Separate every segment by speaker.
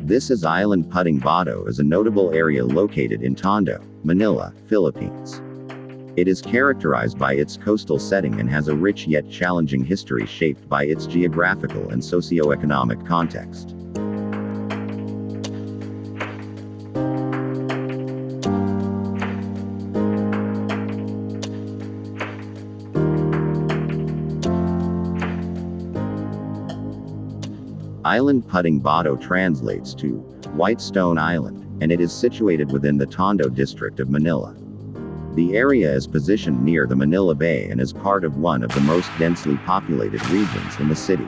Speaker 1: This is Island Puting Bato is a notable area located in Tondo, Manila, Philippines. It is characterized by its coastal setting and has a rich yet challenging history shaped by its geographical and socio-economic context. Island Puting Bato translates to White Stone Island, and it is situated within the Tondo district of Manila. The area is positioned near the Manila Bay and is part of one of the most densely populated regions in the city.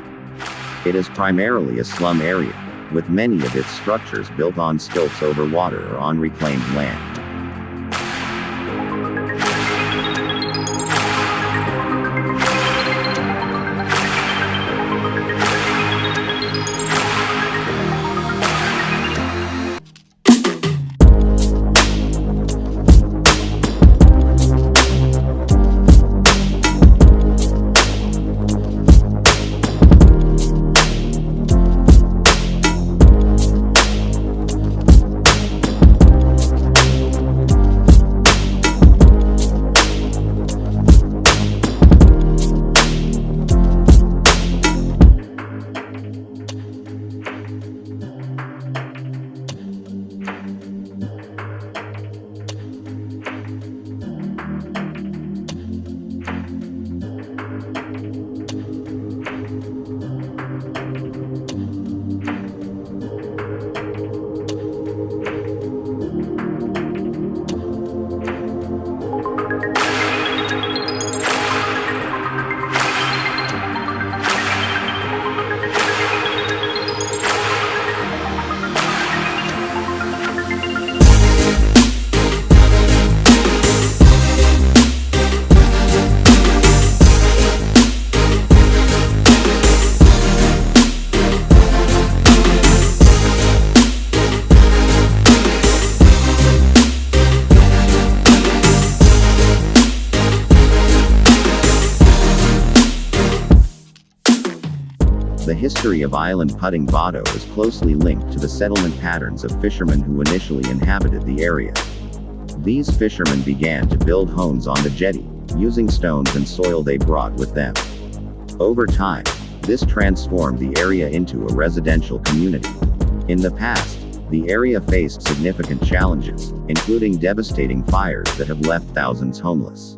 Speaker 1: It is primarily a slum area, with many of its structures built on stilts over water or on reclaimed land. The history of Island Puting Bato is closely linked to the settlement patterns of fishermen who initially inhabited the area. These fishermen began to build homes on the jetty, using stones and soil they brought with them. Over time, this transformed the area into a residential community. In the past, the area faced significant challenges, including devastating fires that have left thousands homeless.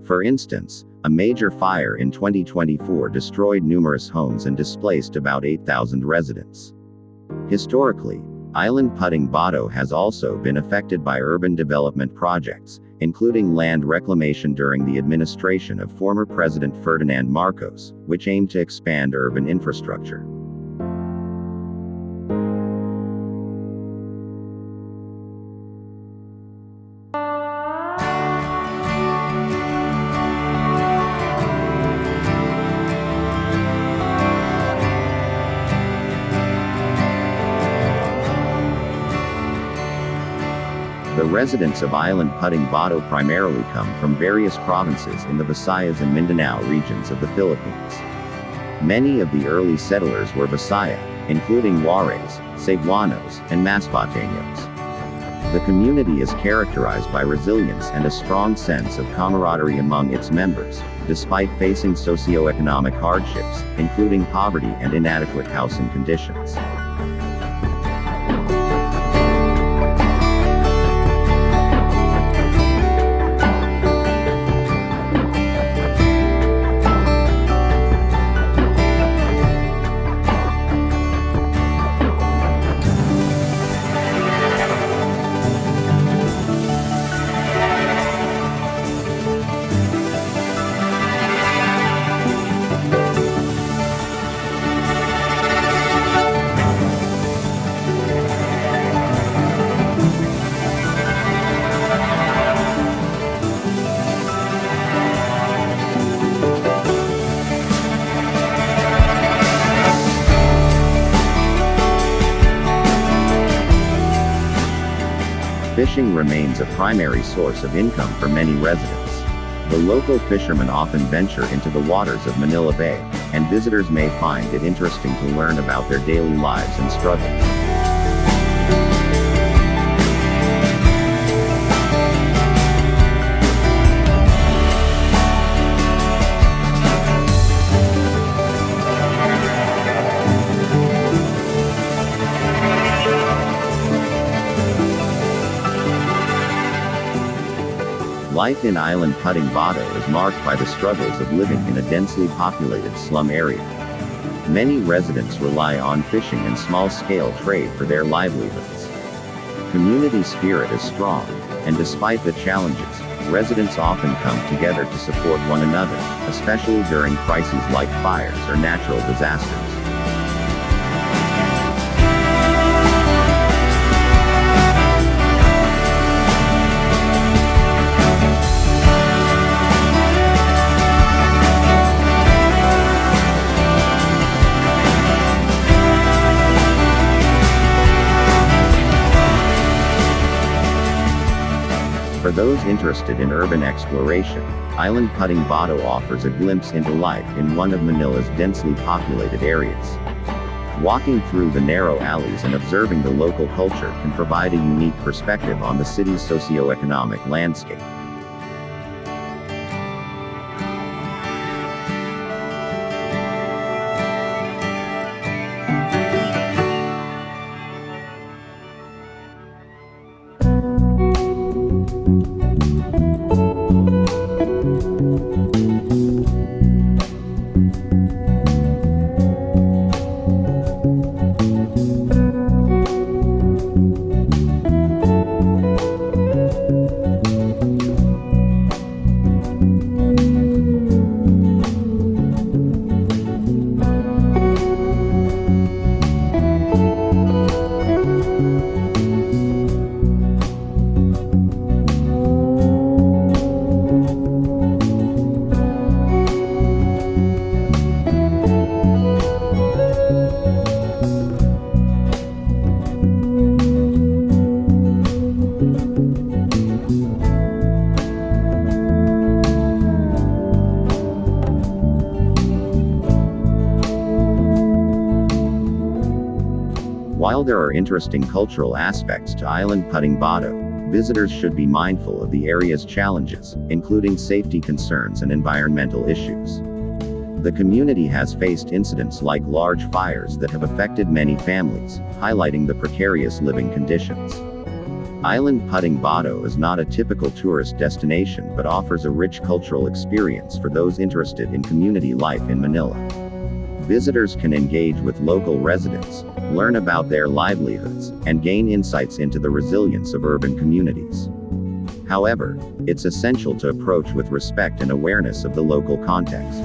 Speaker 1: For instance, a major fire in 2024 destroyed numerous homes and displaced about 8,000 residents. Historically, Island Puting Bato has also been affected by urban development projects, including land reclamation during the administration of former President Ferdinand Marcos, which aimed to expand urban infrastructure. The residents of Island Puting Bato primarily come from various provinces in the Visayas and Mindanao regions of the Philippines. Many of the early settlers were Bisaya, including Juarez, Cebuanos, and Masbateños. The community is characterized by resilience and a strong sense of camaraderie among its members, despite facing socio-economic hardships, including poverty and inadequate housing conditions. Fishing remains a primary source of income for many residents. The local fishermen often venture into the waters of Manila Bay, and visitors may find it interesting to learn about their daily lives and struggles. Life in Island Puting Bato is marked by the struggles of living in a densely populated slum area. Many residents rely on fishing and small-scale trade for their livelihoods. Community spirit is strong, and despite the challenges, residents often come together to support one another, especially during crises like fires or natural disasters. For those interested in urban exploration, Island Puting Bato offers a glimpse into life in one of Manila's densely populated areas. Walking through the narrow alleys and observing the local culture can provide a unique perspective on the city's socio-economic landscape. While there are interesting cultural aspects to Island Puting Bato, visitors should be mindful of the area's challenges, including safety concerns and environmental issues. The community has faced incidents like large fires that have affected many families, highlighting the precarious living conditions. Island Puting Bato is not a typical tourist destination but offers a rich cultural experience for those interested in community life in Manila. Visitors can engage with local residents, learn about their livelihoods, and gain insights into the resilience of urban communities. However, it's essential to approach with respect and awareness of the local context.